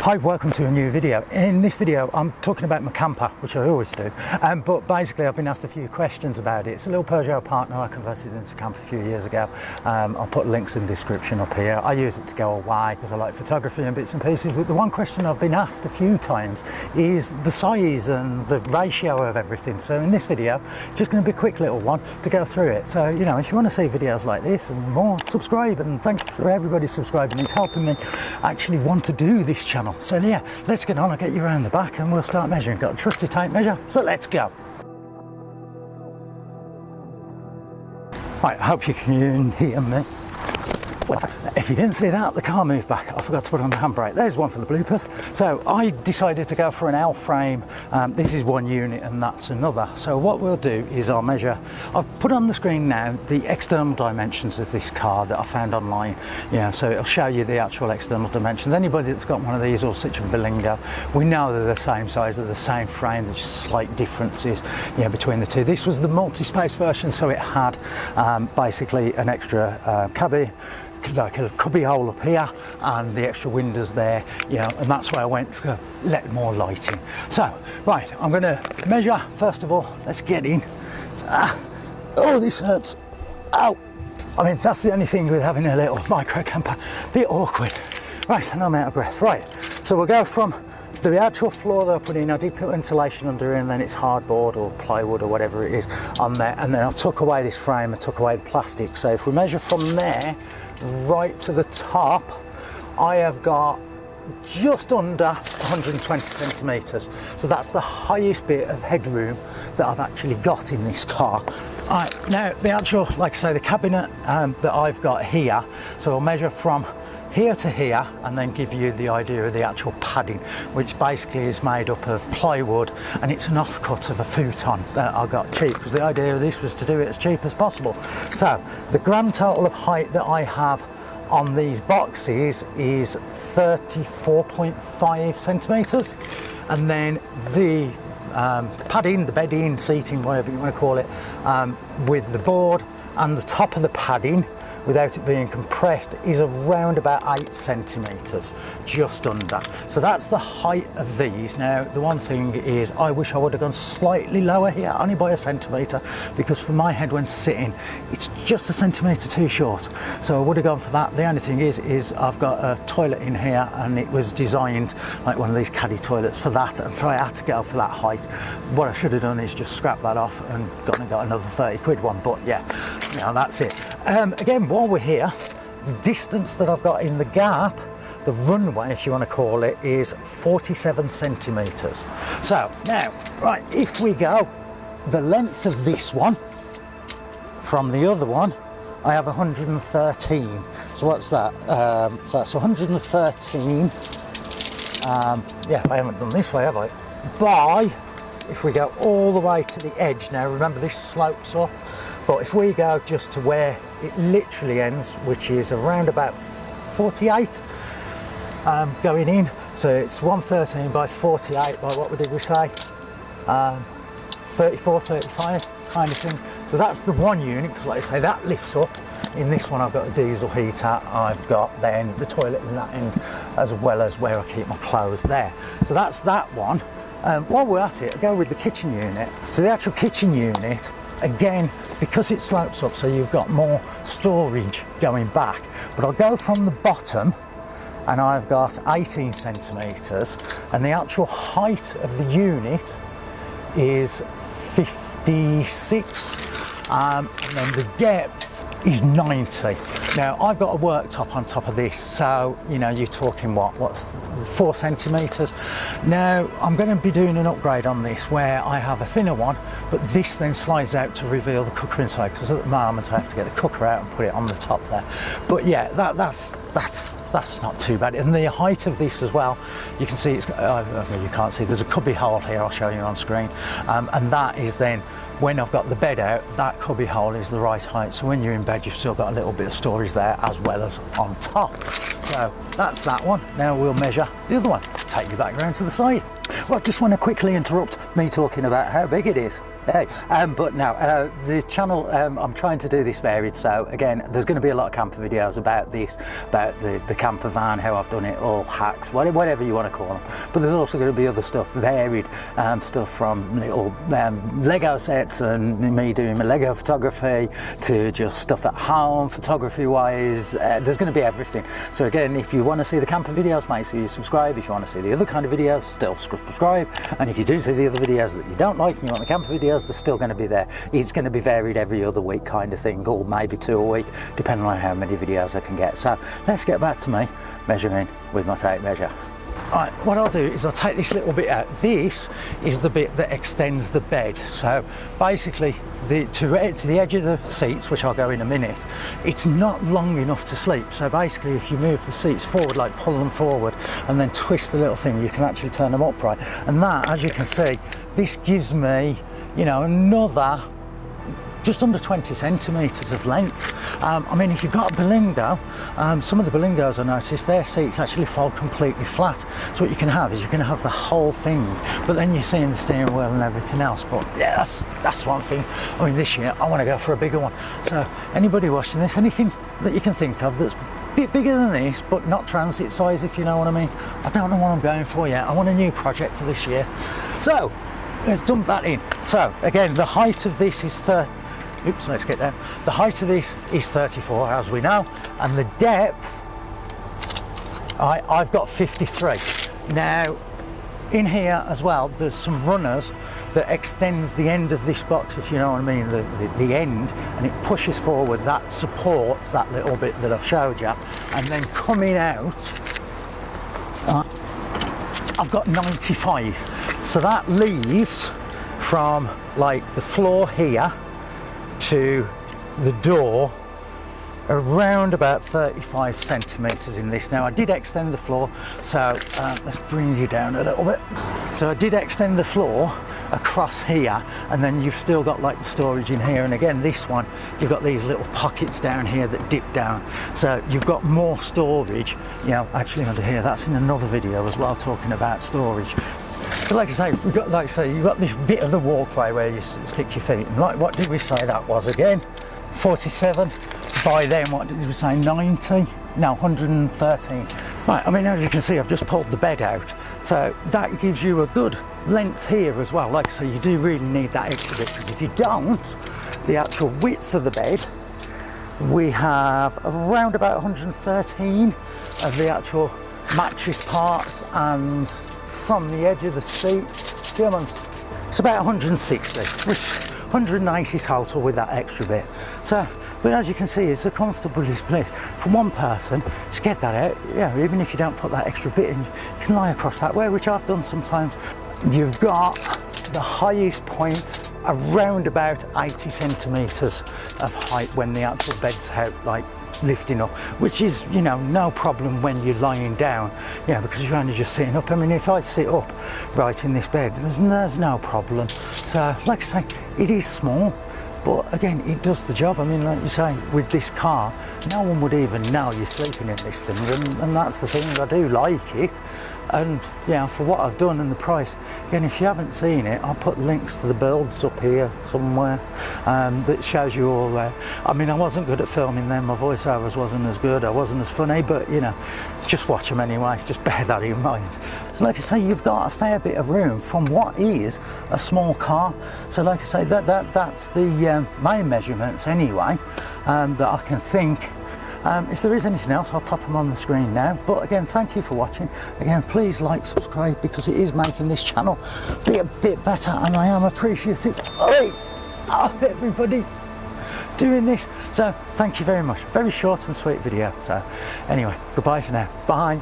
Hi, welcome to a new video. In this video I'm talking about my camper, which I always do, but basically I've been asked a few questions about it. It's a little Peugeot partner I converted into a camper a few years ago. I'll put links in the description up here. I use it to go away because I like photography and bits and pieces, but the one question I've been asked a few times is the size and the ratio of everything. So in this video, it's just going to be a quick little one to go through it. So, you know, if you want to see videos like this and more, subscribe, and thank you for everybody subscribing. It's helping me actually want to do this channel. So yeah, let's get on. I'll get you around the back and we'll start measuring. Got a trusty tape measure, so let's go. Right, I hope you can hear me. Well, if you didn't see that, the car moved back. I forgot to put on the handbrake. There's one for the bloopers. So I decided to go for an L frame. This is one unit and that's another. So what we'll do is I'll measure. I've put on the screen now the external dimensions of this car that I found online. Yeah, so it'll show you the actual external dimensions. Anybody that's got one of these or Citroen Berlingo, we know they're the same size, they're the same frame. There's just slight differences, yeah, between the two. This was the multi-space version, so it had basically an extra cabby, like a cubby hole up here, and the extra windows there, you know, and that's where I went to let more light in. So, right, I'm going to measure first of all. Let's get in. Oh, this hurts. Ow! I mean, that's the only thing with having a little micro camper. Bit awkward. Right, and I'm out of breath. Right, so we'll go from the actual floor that I put in. I did put insulation under it, and then it's hardboard or plywood or whatever it is on there, and then I took away this frame, I took away the plastic. So if we measure from there right to the top, I have got just under 120 centimetres. So that's the highest bit of headroom that I've actually got in this car. Alright, now the actual, like I say, the cabinet that I've got here, so I'll measure from here to here and then give you the idea of the actual padding, which basically is made up of plywood, and it's an offcut of a futon that I got cheap, because the idea of this was to do it as cheap as possible. So the grand total of height that I have on these boxes is 34.5 centimetres, and then the padding, the bedding, seating, whatever you want to call it, with the board and the top of the padding without it being compressed is around about 8 centimetres, just under. So that's the height of these. Now the one thing is I wish I would have gone slightly lower here, only by a centimetre, because for my head when sitting it's just a centimetre too short, so I would have gone for that. The only thing is I've got a toilet in here and it was designed like one of these caddy toilets for that, and so I had to go for that height. What I should have done is just scrap that off and got another 30 quid one, but yeah, now that's it. Again, while we're here, the distance that I've got in the gap, the runway if you want to call it, is 47 centimetres. So now, right, if we go the length of this one from the other one, I have 113. So what's that? So that's 113. Yeah, I haven't done this way, have I? By, if we go all the way to the edge, now remember this slopes up, but if we go just to where it literally ends, which is around about 48 going in, so it's 113 by 48 by what did we say, 34, 35 kind of thing. So that's the one unit, because like I say, that lifts up. In this one I've got a diesel heater, I've got then the toilet in that end, as well as where I keep my clothes there. So that's that one. While we're at it, I'll go with the kitchen unit. So the actual kitchen unit, again, because it slopes up, so you've got more storage going back, but I'll go from the bottom and I've got 18 centimetres, and the actual height of the unit is 56, and then the depth is 90. Now I've got a worktop on top of this, so you know you're talking what's 4 centimetres. Now I'm going to be doing an upgrade on this where I have a thinner one, but this then slides out to reveal the cooker inside, because at the moment I have to get the cooker out and put it on the top there. But yeah, that's not too bad. And the height of this as well, you can see it's you can't see, there's a cubby hole here, I'll show you on screen, and that is then, when I've got the bed out, that cubby hole is the right height, so when you're in bed you've still got a little bit of storage there as well as on top. So that's that one. Now we'll measure the other one. Take you back around to the side. Well, I just want to quickly interrupt me talking about how big it is. Hey, but now the channel, I'm trying to do this varied. So again, there's going to be a lot of camper videos about this, about the camper van, how I've done it, all hacks, whatever you want to call them. But there's also going to be other stuff, varied stuff from little Lego sets and me doing my Lego photography to just stuff at home, photography wise. There's going to be everything. So again, if you want to see the camper videos, make sure you subscribe. If you want to see the other kind of videos, still subscribe. And if you do see the other videos that you don't like and you want the camper videos, they're still going to be there. It's going to be varied every other week kind of thing, or maybe 2 a week, depending on how many videos I can get. So let's get back to me measuring with my tape measure. Right, what I'll do is I'll take this little bit out. This is the bit that extends the bed. So basically, to the edge of the seats, which I'll go in a minute, it's not long enough to sleep. So basically, if you move the seats forward, like pull them forward and then twist the little thing, you can actually turn them upright. And that, as you can see, this gives me, you know, another just under 20 centimetres of length. I mean, if you've got a Berlingo, some of the Berlingos I noticed, their seats actually fold completely flat. So what you can have is you can have the whole thing, but then you're seeing the steering wheel and everything else. But yeah, that's one thing. I mean, this year I want to go for a bigger one. So anybody watching this, anything that you can think of that's a bit bigger than this, but not transit size, if you know what I mean. I don't know what I'm going for yet. I want a new project for this year. So let's dump that in. So again, the height of this is let's get down. The height of this is 34, as we know, and the depth, I've got 53. Now, in here as well, there's some runners that extends the end of this box, if you know what I mean, the end, and it pushes forward. That supports that little bit that I've showed you, and then coming out, I've got 95. So that leaves from like the floor here to the door around about 35 centimetres in this. Now I did extend the floor, so let's bring you down a little bit. So I did extend the floor across here, and then you've still got like the storage in here, and again this one you've got these little pockets down here that dip down, so you've got more storage, you know, actually under here. That's in another video as well, talking about storage. But like I say, you've got this bit of the walkway where you stick your feet. And like, what did we say that was again? 47. By then, what did we say? 90? No, 113. Right, I mean, as you can see, I've just pulled the bed out. So that gives you a good length here as well. Like I say, you do really need that extra bit, because if you don't, the actual width of the bed, we have around about 113 of the actual mattress parts, and from the edge of the seats, it's about 160, which 190 total with that extra bit. So, but as you can see, it's a comfortable place for one person to get that out. Yeah, even if you don't put that extra bit in, you can lie across that way, which I've done sometimes. You've got the highest point around about 80 centimetres of height when the actual bed's out, like lifting up, which is, you know, no problem when you're lying down, yeah, because you're only just sitting up. I mean, if I sit up right in this bed, there's no problem. So like I say, it is small, but again, it does the job. I mean, like you say, with this car, no one would even know you're sleeping in this thing, and that's the thing. I do like it, and yeah, for what I've done and the price. Again, if you haven't seen it, I'll put links to the builds up here somewhere that shows you all there. I mean, I wasn't good at filming them, my voiceovers wasn't as good, I wasn't as funny, but you know, just watch them anyway, just bear that in mind. So like I say, you've got a fair bit of room from what is a small car. So like I say, that's the main measurements anyway, that I can think. If there is anything else, I'll pop them on the screen now. But again, thank you for watching. Again, please like, subscribe, because it is making this channel be a bit better, and I am appreciative of everybody doing this. So thank you very much. Very short and sweet video. So anyway, goodbye for now. Bye.